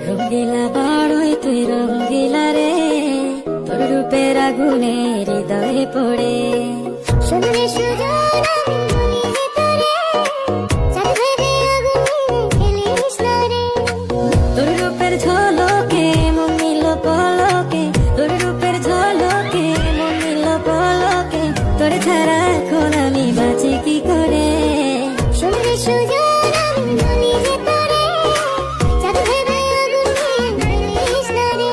রঙ্গিলা বাড়ই তুই রঙ্গিলা রে, তোর রূপের আগুনে হৃদয়ে পড়ে। শুনলে সুজন আমি বলি যে তোরে, চাঁদ ভেবে আগুনে ফেলিস না রে। তোর রূপের ঝলকে মন নিল পলকে, তোর রূপের ঝলকে মন নিল পলকে, তোর ছাড়া এখন আমি বাঁচি কি করে। শুনলে সুজন আমি বলি যে তোরে, চাঁদ ভেবে আগুনে ফেলিস না রে।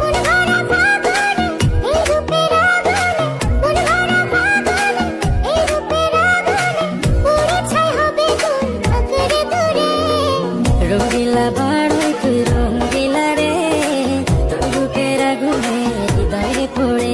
মন ভরা ফাগুনে এই রূপের আগুনে, মন ভরা ফাগুনে এই রূপের আগুনে, পুড়ে ছাই হবে কোন আঁকড়ে ধরে। রঙ্গিলা বাড়ই তুই রঙ্গিলা রে, তোর রূপের আগুনে হৃদয়ে পড়ে।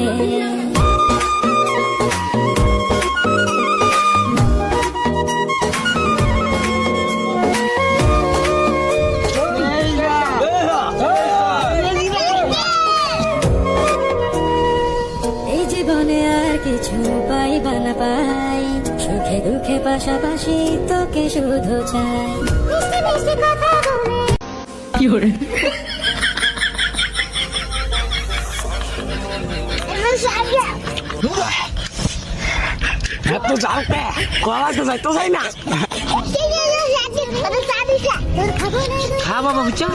এই জীবনে আর কিছু পাইবা না পাই, সুখে দুঃখে পাশাপাশি তোকে শুধু চাই। মিষ্টি মিষ্টি কথা বলে এত যাও কলা তো যাই তো যাই না। সেই জন্য তোর চা দিছে, তোর খাবো না। হ্যাঁ বাবা বুঝছো